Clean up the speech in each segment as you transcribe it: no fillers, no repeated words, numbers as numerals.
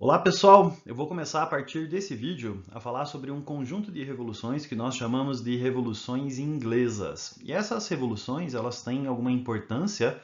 Olá pessoal, eu vou começar a partir desse vídeo a falar sobre um conjunto de revoluções que nós chamamos de revoluções inglesas. E essas revoluções, elas têm alguma importância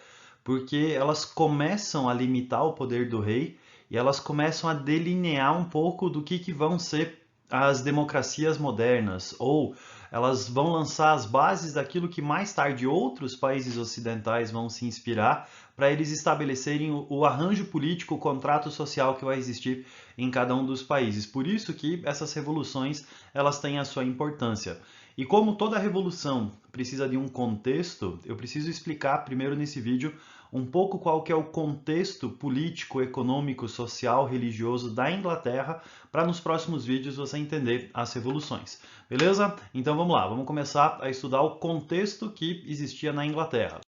porque elas começam a limitar o poder do rei e elas começam a delinear um pouco do que vão ser as democracias modernas, ou elas vão lançar as bases daquilo que mais tarde outros países ocidentais vão se inspirar para eles estabelecerem o arranjo político, o contrato social que vai existir em cada um dos países. Por isso que essas revoluções elas têm a sua importância. E como toda revolução precisa de um contexto, eu preciso explicar primeiro nesse vídeo um pouco qual que é o contexto político, econômico, social, religioso da Inglaterra, para nos próximos vídeos você entender as revoluções. Beleza? Então vamos lá, vamos começar a estudar o contexto que existia na Inglaterra.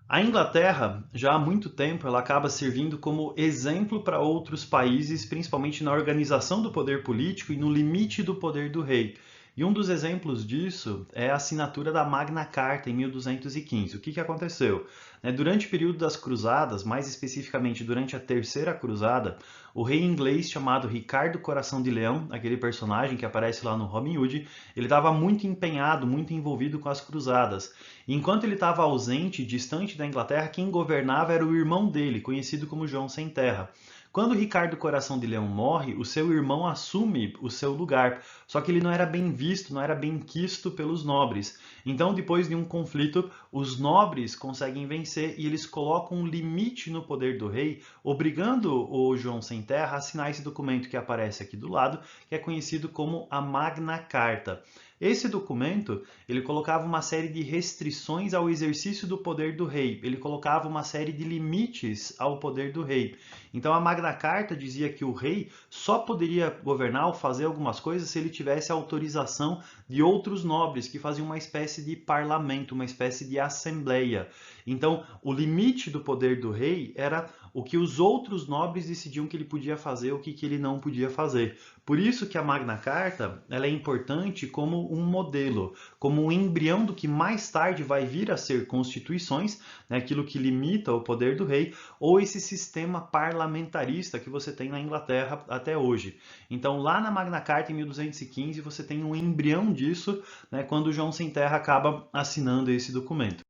A Inglaterra, já há muito tempo, ela acaba servindo como exemplo para outros países, principalmente na organização do poder político e no limite do poder do rei. E um dos exemplos disso é a assinatura da Magna Carta em 1215. O que aconteceu? Durante o período das Cruzadas, mais especificamente durante a Terceira Cruzada, o rei inglês chamado Ricardo Coração de Leão, aquele personagem que aparece lá no Robin Hood, ele estava muito empenhado, muito envolvido com as cruzadas. E enquanto ele estava ausente, distante da Inglaterra, quem governava era o irmão dele, conhecido como João Sem Terra. Quando Ricardo Coração de Leão morre, o seu irmão assume o seu lugar, só que ele não era bem visto, não era bem quisto pelos nobres. Então, depois de um conflito, os nobres conseguem vencer e eles colocam um limite no poder do rei, obrigando o João Sem Terra a assinar esse documento que aparece aqui do lado, que é conhecido como a Magna Carta. Esse documento, ele colocava uma série de restrições ao exercício do poder do rei, ele colocava uma série de limites ao poder do rei. Então a Magna Carta dizia que o rei só poderia governar ou fazer algumas coisas se ele tivesse autorização de outros nobres, que faziam uma espécie de parlamento, uma espécie de assembleia. Então o limite do poder do rei era o que os outros nobres decidiam que ele podia fazer, o que ele não podia fazer. Por isso que a Magna Carta ela é importante como um modelo, como um embrião do que mais tarde vai vir a ser constituições, né, aquilo que limita o poder do rei, ou esse sistema parlamentarista que você tem na Inglaterra até hoje. Então, lá na Magna Carta, em 1215, você tem um embrião disso, né, quando João Sem Terra acaba assinando esse documento.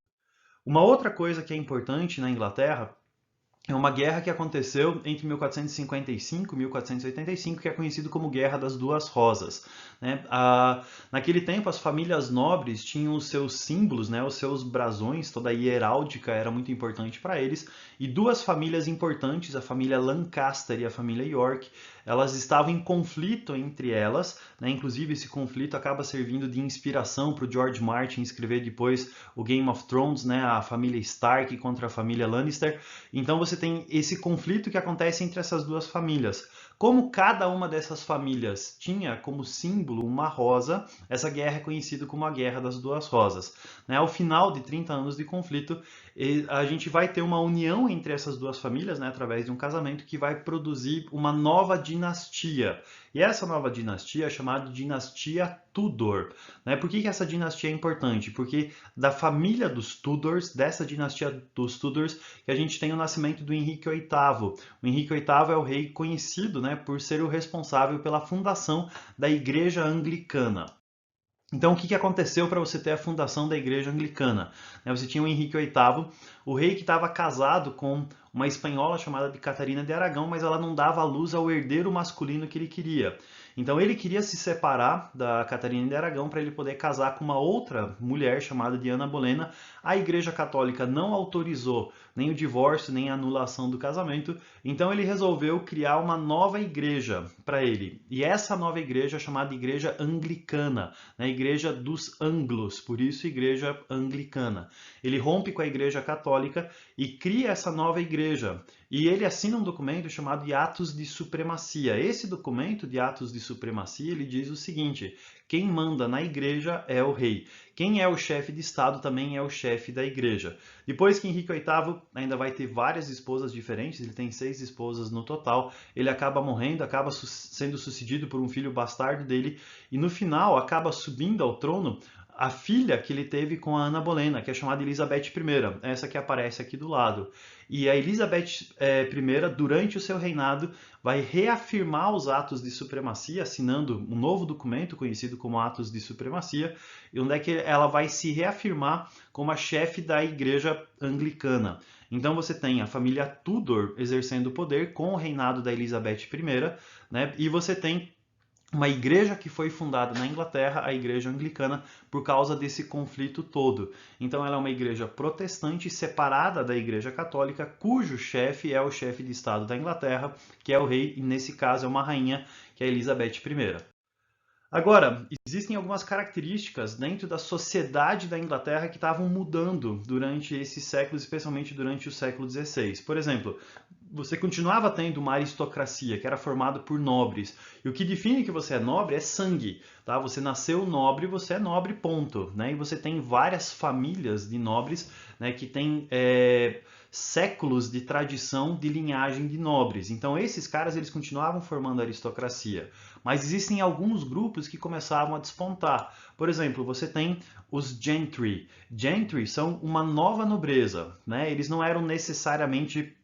Uma outra coisa que é importante na Inglaterra é uma guerra que aconteceu entre 1455 e 1485, que é conhecido como Guerra das Duas Rosas. Naquele tempo, as famílias nobres tinham os seus símbolos, os seus brasões, toda a hieráldica era muito importante para eles, e duas famílias importantes, a família Lancaster e a família York, elas estavam em conflito entre elas, inclusive esse conflito acaba servindo de inspiração para o George Martin escrever depois o Game of Thrones, a família Stark contra a família Lannister. Então você tem esse conflito que acontece entre essas duas famílias. Como cada uma dessas famílias tinha como símbolo uma rosa, essa guerra é conhecida como a Guerra das Duas Rosas. Ao final de 30 anos de conflito, a gente vai ter uma união entre essas duas famílias, através de um casamento, que vai produzir uma nova dinastia. E essa nova dinastia é chamada de Dinastia Tudor. Por que essa dinastia é importante? Porque da família dos Tudors, dessa dinastia dos Tudors, que a gente tem o nascimento do Henrique VIII. O Henrique VIII é o rei conhecido, por ser o responsável pela fundação da Igreja Anglicana. Então, o que aconteceu para você ter a fundação da Igreja Anglicana? Você tinha o Henrique VIII, o rei que estava casado com uma espanhola chamada de Catarina de Aragão, mas ela não dava à luz ao herdeiro masculino que ele queria. Então, ele queria se separar da Catarina de Aragão para ele poder casar com uma outra mulher chamada de Ana Bolena. A Igreja Católica não autorizou nem o divórcio, nem a anulação do casamento, então ele resolveu criar uma nova igreja para ele. E essa nova igreja é chamada Igreja Anglicana, Igreja dos Anglos, por isso Igreja Anglicana. Ele rompe com a Igreja Católica e cria essa nova igreja. E ele assina um documento chamado de Atos de Supremacia. Esse documento de Atos de Supremacia, ele diz o seguinte: quem manda na igreja é o rei. Quem é o chefe de Estado também é o chefe da igreja. Depois que Henrique VIII ainda vai ter várias esposas diferentes, ele tem 6 esposas no total, ele acaba morrendo, acaba sendo sucedido por um filho bastardo dele, e no final acaba subindo ao trono a filha que ele teve com a Ana Bolena, que é chamada Elizabeth I, essa que aparece aqui do lado. E a Elizabeth I, durante o seu reinado, vai reafirmar os atos de supremacia, assinando um novo documento conhecido como Atos de Supremacia, e onde é que ela vai se reafirmar como a chefe da Igreja Anglicana. Então você tem a família Tudor exercendo o poder com o reinado da Elizabeth I, né? E você tem uma igreja que foi fundada na Inglaterra, a Igreja Anglicana, por causa desse conflito todo. Então ela é uma igreja protestante separada da Igreja Católica, cujo chefe é o chefe de Estado da Inglaterra, que é o rei, e nesse caso é uma rainha, que é a Elizabeth I. Agora, existem algumas características dentro da sociedade da Inglaterra que estavam mudando durante esses séculos, especialmente durante o século XVI. Por exemplo, você continuava tendo uma aristocracia que era formada por nobres. E o que define que você é nobre é sangue. Tá? Você nasceu nobre, você é nobre, ponto. Né? E você tem várias famílias de nobres, né, que têm séculos de tradição de linhagem de nobres. Então esses caras eles continuavam formando a aristocracia. Mas existem alguns grupos que começavam a despontar. Por exemplo, você tem os gentry. Gentry são uma nova nobreza. Né? Eles não eram necessariamente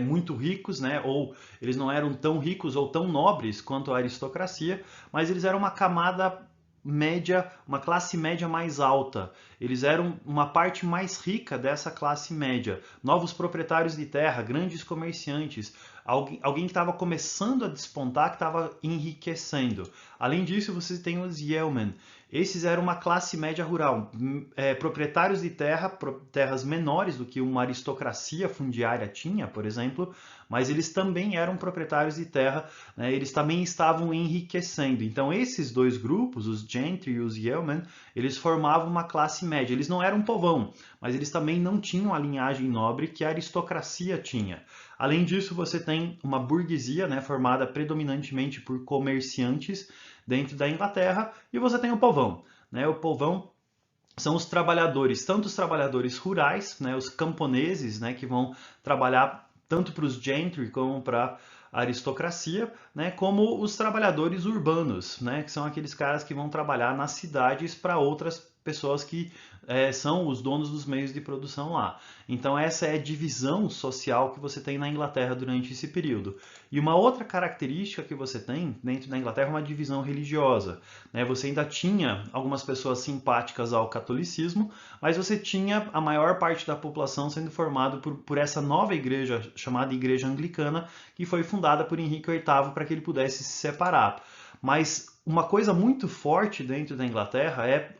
muito ricos, né? Ou eles não eram tão ricos ou tão nobres quanto a aristocracia, mas eles eram uma camada média, uma classe média mais alta. Eles eram uma parte mais rica dessa classe média. Novos proprietários de terra, grandes comerciantes, alguém que estava começando a despontar, que estava enriquecendo. Além disso, você tem os yeomen. Esses eram uma classe média rural, proprietários de terras menores do que uma aristocracia fundiária tinha, por exemplo, mas eles também eram proprietários de terra, né? Eles também estavam enriquecendo. Então esses dois grupos, os gentry e os yeomen, eles formavam uma classe média. Eles não eram povão, mas eles também não tinham a linhagem nobre que a aristocracia tinha. Além disso, você tem uma burguesia, né, formada predominantemente por comerciantes dentro da Inglaterra, e você tem o povão. Né? O povão são os trabalhadores, tanto os trabalhadores rurais, né, os camponeses, né, que vão trabalhar tanto para os gentry como para a aristocracia, né, como os trabalhadores urbanos, né, que são aqueles caras que vão trabalhar nas cidades para outras pessoas que são os donos dos meios de produção lá. Então essa é a divisão social que você tem na Inglaterra durante esse período. E uma outra característica que você tem dentro da Inglaterra é uma divisão religiosa. Né? Você ainda tinha algumas pessoas simpáticas ao catolicismo, mas você tinha a maior parte da população sendo formada por essa nova igreja, chamada Igreja Anglicana, que foi fundada por Henrique VIII para que ele pudesse se separar. Mas uma coisa muito forte dentro da Inglaterra é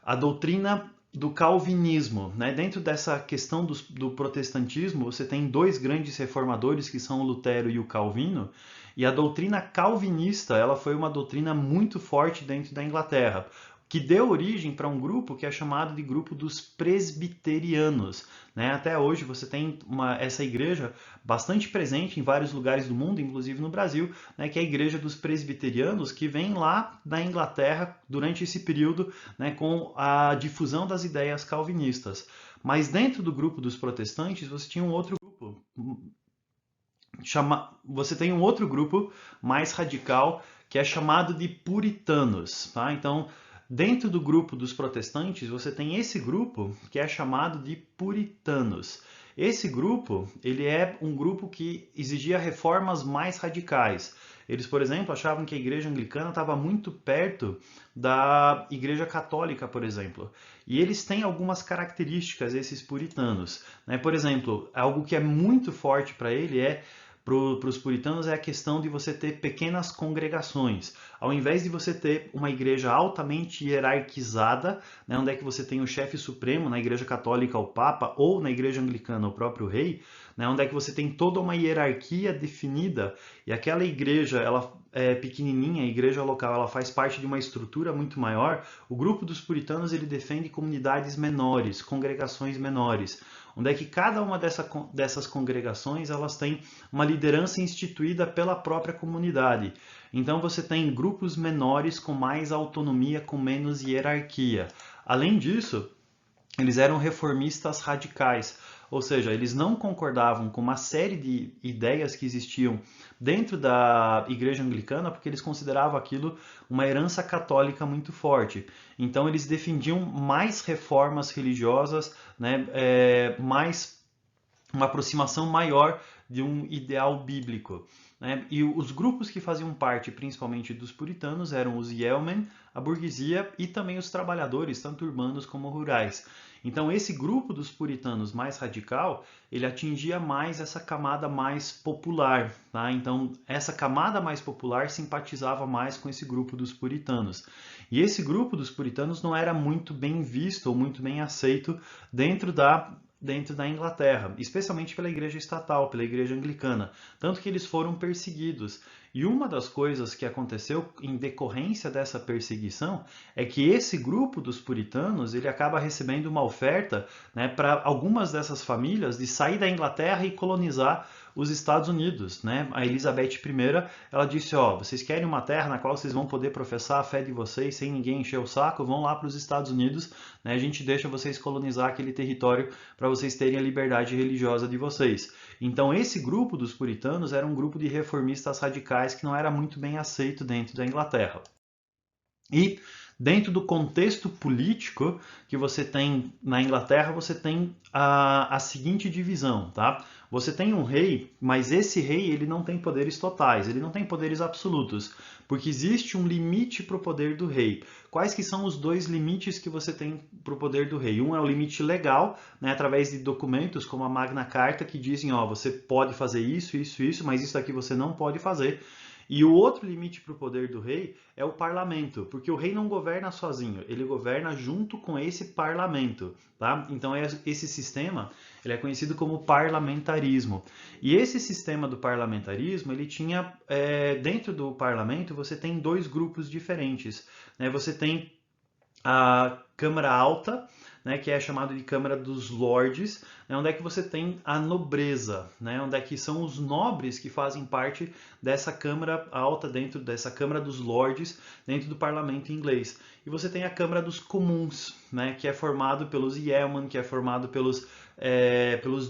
a doutrina do calvinismo. Né? Dentro dessa questão do protestantismo, você tem dois grandes reformadores, que são o Lutero e o Calvino, e a doutrina calvinista ela foi uma doutrina muito forte dentro da Inglaterra, que deu origem para um grupo que é chamado de grupo dos presbiterianos. Né? Até hoje você tem essa igreja bastante presente em vários lugares do mundo, inclusive no Brasil, né? Que é a igreja dos presbiterianos, que vem lá da Inglaterra durante esse período, né? Com a difusão das ideias calvinistas. Mas dentro do grupo dos protestantes você tinha um outro grupo. Você tem um outro grupo mais radical que é chamado de puritanos. Tá? Então, dentro do grupo dos protestantes, você tem esse grupo que é chamado de puritanos. Esse grupo, ele é um grupo que exigia reformas mais radicais. Eles, por exemplo, achavam que a igreja anglicana estava muito perto da igreja católica, por exemplo. E eles têm algumas características, esses puritanos. Né? Por exemplo, algo que é muito forte para os puritanos é a questão de você ter pequenas congregações. Ao invés de você ter uma igreja altamente hierarquizada, né, onde é que você tem o chefe supremo, na igreja católica o Papa, ou na igreja anglicana o próprio rei, né, onde é que você tem toda uma hierarquia definida, e aquela igreja ela é pequenininha, a igreja local ela faz parte de uma estrutura muito maior. O grupo dos puritanos ele defende comunidades menores, congregações menores, onde é que cada uma dessas congregações elas têm uma liderança instituída pela própria comunidade. Então você tem grupos menores com mais autonomia, com menos hierarquia. Além disso, eles eram reformistas radicais, ou seja, eles não concordavam com uma série de ideias que existiam dentro da Igreja Anglicana, porque eles consideravam aquilo uma herança católica muito forte. Então, eles defendiam mais reformas religiosas, né, mais uma aproximação maior de um ideal bíblico. Né? E os grupos que faziam parte principalmente dos puritanos eram os yeomen, a burguesia e também os trabalhadores, tanto urbanos como rurais. Então esse grupo dos puritanos mais radical, ele atingia mais essa camada mais popular. Tá? Então essa camada mais popular simpatizava mais com esse grupo dos puritanos. E esse grupo dos puritanos não era muito bem visto ou muito bem aceito dentro da Inglaterra, especialmente pela igreja estatal, pela igreja anglicana, tanto que eles foram perseguidos. E uma das coisas que aconteceu em decorrência dessa perseguição é que esse grupo dos puritanos ele acaba recebendo uma oferta, né, para algumas dessas famílias de sair da Inglaterra e colonizar os Estados Unidos. Né? A Elizabeth I, ela disse, ó, vocês querem uma terra na qual vocês vão poder professar a fé de vocês sem ninguém encher o saco? Vão lá para os Estados Unidos, né? A gente deixa vocês colonizar aquele território para vocês terem a liberdade religiosa de vocês. Então esse grupo dos puritanos era um grupo de reformistas radicais que não era muito bem aceito dentro da Inglaterra. E dentro do contexto político que você tem na Inglaterra, você tem a seguinte divisão, tá? Você tem um rei, mas esse rei ele não tem poderes totais, ele não tem poderes absolutos, porque existe um limite para o poder do rei. Quais que são os dois limites que você tem para o poder do rei? Um é o limite legal, né, através de documentos como a Magna Carta, que dizem, ó, você pode fazer isso, isso, isso, mas isso aqui você não pode fazer. E o outro limite para o poder do rei é o parlamento, porque o rei não governa sozinho, ele governa junto com esse parlamento. Tá? Então esse sistema ele é conhecido como parlamentarismo. E esse sistema do parlamentarismo, ele tinha, dentro do parlamento, você tem dois grupos diferentes. Né? Você tem a Câmara Alta, né, que é chamado de Câmara dos Lordes, né, onde é que você tem a nobreza, né, onde é que são os nobres que fazem parte dessa Câmara Alta, dentro dessa Câmara dos Lordes, dentro do parlamento inglês. E você tem a Câmara dos Comuns, né, que é formado pelos yeomen, que é formado pelos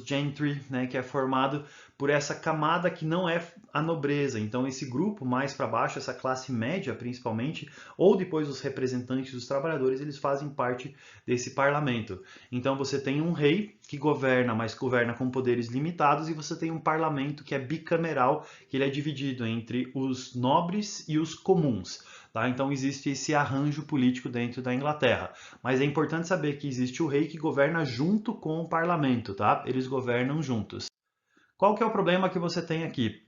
gentry, né, que é formado por essa camada que não é a nobreza. Então esse grupo mais para baixo, essa classe média principalmente, ou depois os representantes dos trabalhadores, eles fazem parte desse parlamento. Então você tem um rei que governa, mas governa com poderes limitados, e você tem um parlamento que é bicameral, que ele é dividido entre os nobres e os comuns. Tá? Então existe esse arranjo político dentro da Inglaterra. Mas é importante saber que existe o rei que governa junto com o parlamento. Tá? Eles governam juntos. Qual que é o problema que você tem aqui?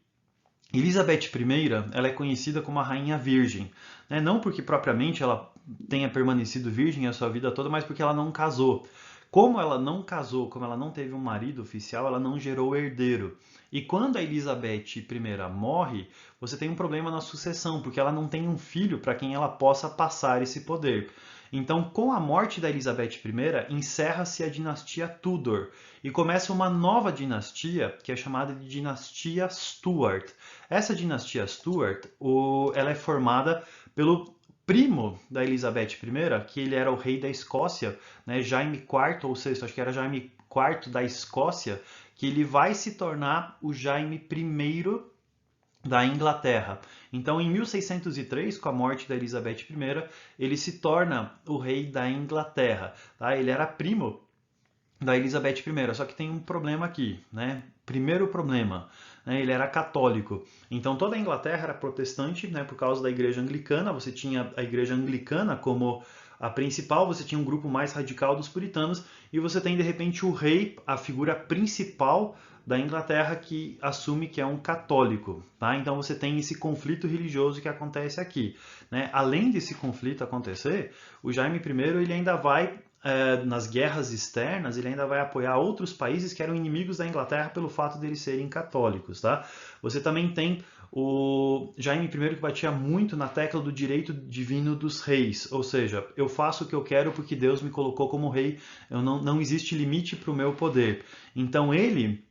Elizabeth I, ela é conhecida como a Rainha Virgem. Né? Não porque propriamente ela tenha permanecido virgem a sua vida toda, mas porque ela não casou. Como ela não casou, como ela não teve um marido oficial, ela não gerou herdeiro. E quando a Elizabeth I morre, você tem um problema na sucessão, porque ela não tem um filho para quem ela possa passar esse poder. Então, com a morte da Elizabeth I, encerra-se a dinastia Tudor e começa uma nova dinastia, que é chamada de dinastia Stuart. Essa dinastia Stuart, ela é formada pelo primo da Elizabeth I, que ele era o rei da Escócia, né, Jaime IV ou VI, acho que era Jaime IV da Escócia, que ele vai se tornar o Jaime I da Inglaterra. Então, em 1603, com a morte da Elizabeth I, ele se torna o rei da Inglaterra. Tá? Ele era primo da Elizabeth I, só que tem um problema aqui, né? Primeiro problema, né? Ele era católico. Então toda a Inglaterra era protestante, né? Por causa da igreja anglicana. Você tinha a igreja anglicana como a principal, você tinha um grupo mais radical dos puritanos, e você tem de repente o rei, a figura principal da Inglaterra, que assume que é um católico. Tá? Então você tem esse conflito religioso que acontece aqui. Né? Além desse conflito acontecer, o Jaime I ele ainda vai nas guerras externas, ele ainda vai apoiar outros países que eram inimigos da Inglaterra pelo fato de eles serem católicos. Tá? Você também tem o Jaime I que batia muito na tecla do direito divino dos reis, ou seja, eu faço o que eu quero porque Deus me colocou como rei, não existe limite para o meu poder. Então ele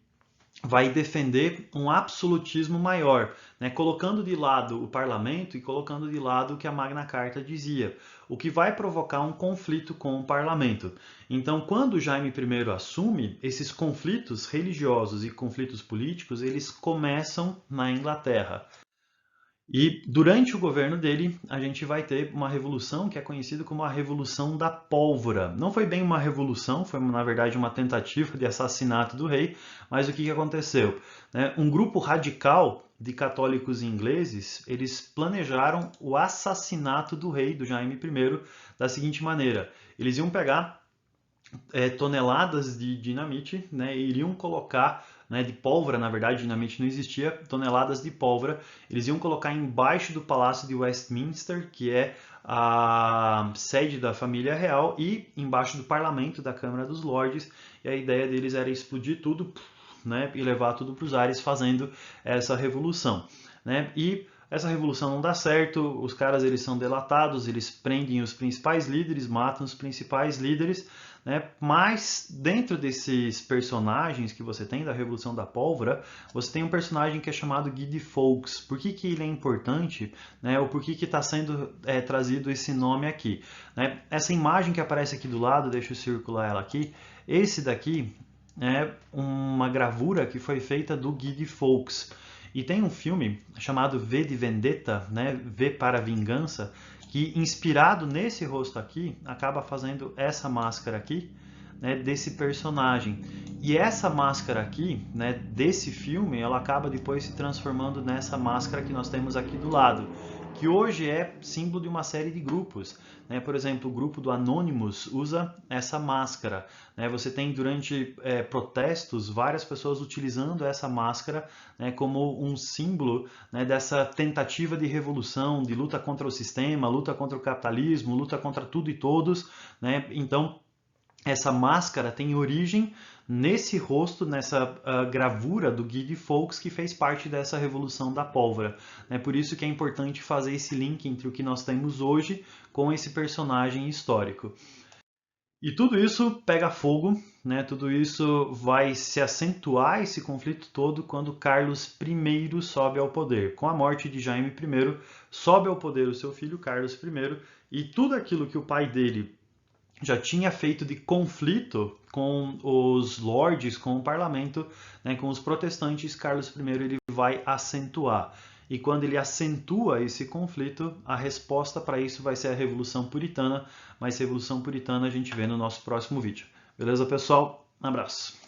vai defender um absolutismo maior, né, colocando de lado o parlamento e colocando de lado o que a Magna Carta dizia, o que vai provocar um conflito com o parlamento. Então, quando Jaime I assume, esses conflitos religiosos e conflitos políticos, eles começam na Inglaterra. E durante o governo dele, a gente vai ter uma revolução que é conhecida como a Revolução da Pólvora. Não foi bem uma revolução, foi na verdade uma tentativa de assassinato do rei, mas o que aconteceu? Um grupo radical de católicos ingleses, eles planejaram o assassinato do rei, do Jaime I, da seguinte maneira: eles iam pegar toneladas de dinamite, né, e iriam colocar, né, de pólvora, na verdade, dinamite não existia, toneladas de pólvora, eles iam colocar embaixo do Palácio de Westminster, que é a sede da família real, e embaixo do parlamento, da Câmara dos Lordes, e a ideia deles era explodir tudo, né, e levar tudo para os ares, fazendo essa revolução, né, e essa revolução não dá certo, os caras eles são delatados, eles prendem os principais líderes, matam os principais líderes, né? Mas dentro desses personagens que você tem da Revolução da Pólvora, você tem um personagem que é chamado Guy de Fawkes. Por que ele é importante, né? Ou por que está sendo trazido esse nome aqui? Né? Essa imagem que aparece aqui do lado, deixa eu circular ela aqui, esse daqui é uma gravura que foi feita do Guy de Fawkes. E tem um filme chamado V de Vendetta, né? V para Vingança, que inspirado nesse rosto aqui, acaba fazendo essa máscara aqui, né, desse personagem. E essa máscara aqui, né, desse filme, ela acaba depois se transformando nessa máscara que nós temos aqui do lado, que hoje é símbolo de uma série de grupos. Né? Por exemplo, o grupo do Anonymous usa essa máscara. Né? Você tem durante protestos várias pessoas utilizando essa máscara, né, como um símbolo, né, dessa tentativa de revolução, de luta contra o sistema, luta contra o capitalismo, luta contra tudo e todos. Né? Então, essa máscara tem origem nesse rosto, nessa gravura do Guy de Fawkes, que fez parte dessa Revolução da Pólvora. É por isso que é importante fazer esse link entre o que nós temos hoje com esse personagem histórico. E tudo isso pega fogo, né? Tudo isso vai se acentuar, esse conflito todo, quando Carlos I sobe ao poder. Com a morte de Jaime I, sobe ao poder o seu filho Carlos I, e tudo aquilo que o pai dele já tinha feito de conflito com os lords, com o parlamento, né, com os protestantes, Carlos I ele vai acentuar. E quando ele acentua esse conflito, a resposta para isso vai ser a Revolução Puritana, mas a Revolução Puritana a gente vê no nosso próximo vídeo. Beleza, pessoal? Um abraço!